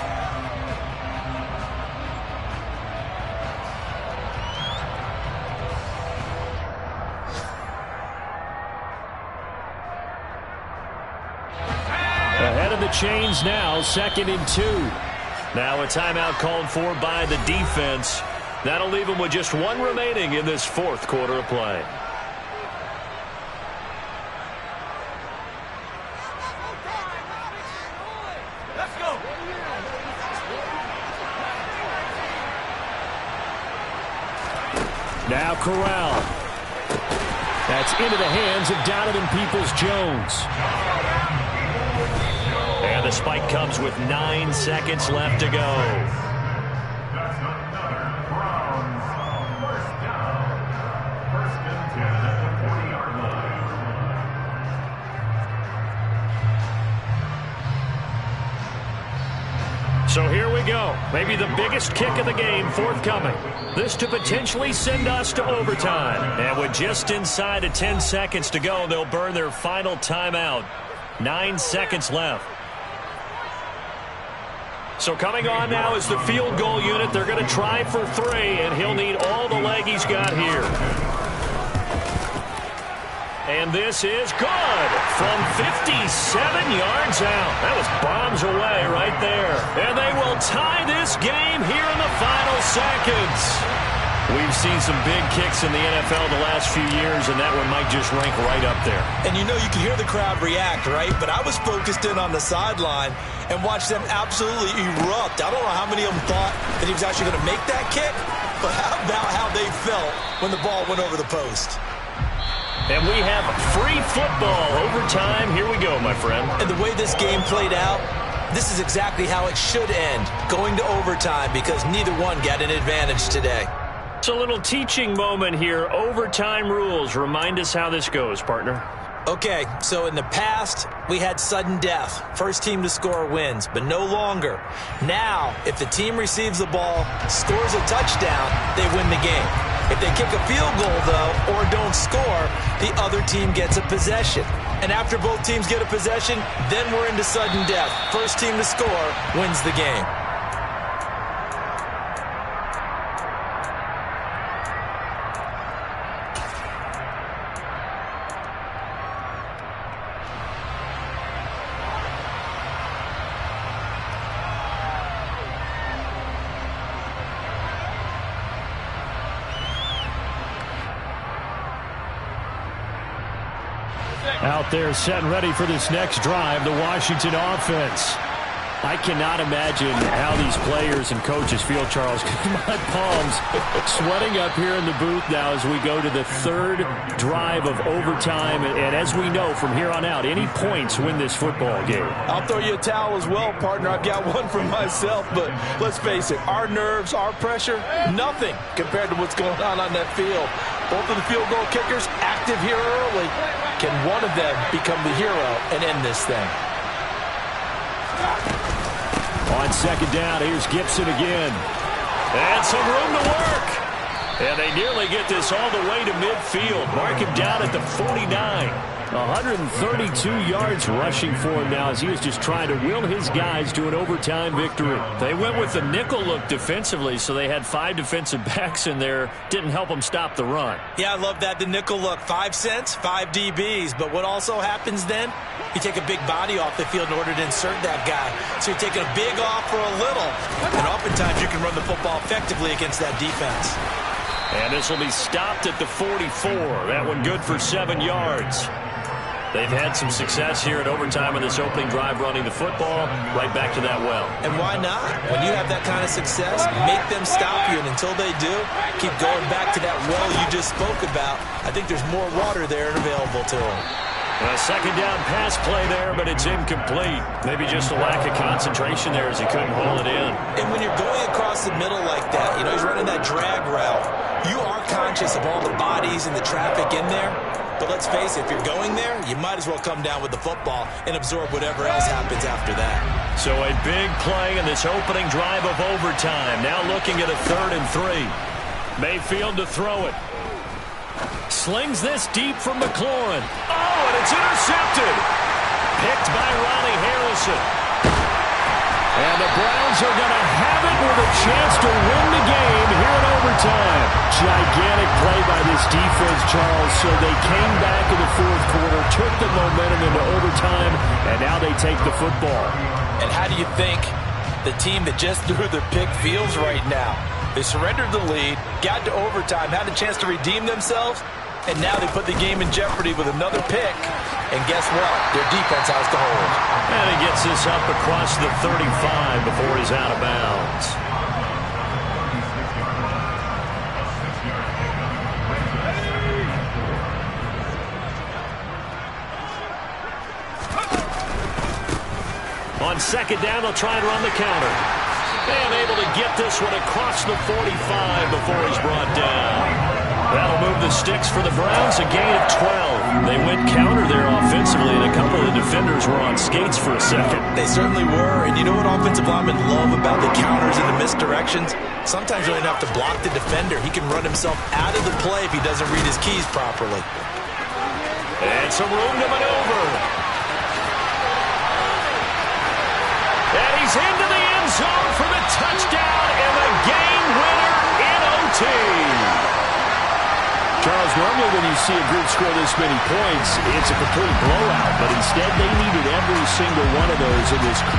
Ahead of the chains now, 2nd and 2. Now a timeout called for by the defense. That'll leave them with just one remaining in this 4th quarter of play. Let's go. Now Corral. That's into the hands of Donovan Peoples-Jones. And the spike comes with 9 seconds left to go. That's another Browns first down. 1st and 10 at the 40-yard line. So here we go. Maybe the biggest kick of the game forthcoming. This to potentially send us to overtime. And with just inside of 10 seconds to go, they'll burn their final timeout. 9 seconds left. So coming on now is the field goal unit. They're going to try for 3, and he'll need all the leg he's got here. And this is good from 57 yards out. That was bombs away right there. And they will tie this game here in the final seconds. We've seen some big kicks in the NFL the last few years, and that one might just rank right up there. And you know you can hear the crowd react, right? But I was focused in on the sideline and watched them absolutely erupt. I don't know how many of them thought that he was actually going to make that kick, but how about how they felt when the ball went over the post? And we have free football overtime. Here we go, my friend. And the way this game played out, this is exactly how it should end, going to overtime, because neither one got an advantage today. It's a little teaching moment here. Overtime rules. Remind us how this goes, partner. Okay, so in the past, we had sudden death. First team to score wins, but no longer. Now, if the team receives the ball, scores a touchdown, they win the game. If they kick a field goal, though, or don't score, the other team gets a possession. And after both teams get a possession, then we're into sudden death. First team to score wins the game. Out there setting ready for this next drive, the Washington offense. I cannot imagine how these players and coaches feel, Charles. My palms sweating up here in the booth now as we go to the third drive of overtime. And as we know from here on out, any points win this football game. I'll throw you a towel as well, partner. I've got one for myself, but let's face it, our nerves, our pressure, nothing compared to what's going on that field. Both of the field goal kickers active here early. Can one of them become the hero and end this thing? On second down, here's Gibson again. And some room to work. And they nearly get this all the way to midfield. Mark him down at the 49. 132 yards rushing for him now as he is just trying to will his guys to an overtime victory. They went with the nickel look defensively, so they had 5 defensive backs in there. Didn't help them stop the run. Yeah, I love that, the nickel look. 5 cents, 5 DBs. But what also happens then? You take a big body off the field in order to insert that guy. So you're taking a big off for a little. And oftentimes you can run the football effectively against that defense. And this will be stopped at the 44. That one good for 7 yards. They've had some success here at overtime in this opening drive running the football. Right back to that well. And why not? When you have that kind of success, make them stop you. And until they do, keep going back to that well you just spoke about. I think there's more water there and available to them. A second down pass play there, but it's incomplete. Maybe just a lack of concentration there as he couldn't haul it in. And when you're going across the middle like that, you know, he's running that drag route, you are conscious of all the bodies and the traffic in there. But let's face it, if you're going there, you might as well come down with the football and absorb whatever else happens after that. So a big play in this opening drive of overtime. Now looking at a 3rd and 3. Mayfield to throw it. Slings this deep from McLaurin. Oh, and it's intercepted. Picked by Ronnie Harrison. And the Browns are going to have it with a chance to win the game here in overtime. Gigantic play by this defense, Charles. So they came back in the 4th quarter, took the momentum into overtime, and now they take the football. And how do you think the team that just threw the pick feels right now? They surrendered the lead, got to overtime, had a chance to redeem themselves, and now they put the game in jeopardy with another pick. And guess what? Their defense has to hold. And he gets this up across the 35 before he's out of bounds. On second down, they'll try and run the counter. And able to get this one across the 45 before he's brought down. That'll move the sticks for the Browns, a gain of 12. They went counter there offensively, and a couple of the defenders were on skates for a second. They certainly were, and you know what offensive linemen love about the counters and the misdirections? Sometimes you don't have to block the defender. He can run himself out of the play if he doesn't read his keys properly. And some room to maneuver. And he's into the end zone for the touchdown and the game winner in OT. Charles, normally when you see a group score this many points, it's a complete blowout. But instead, they needed every single one of those in this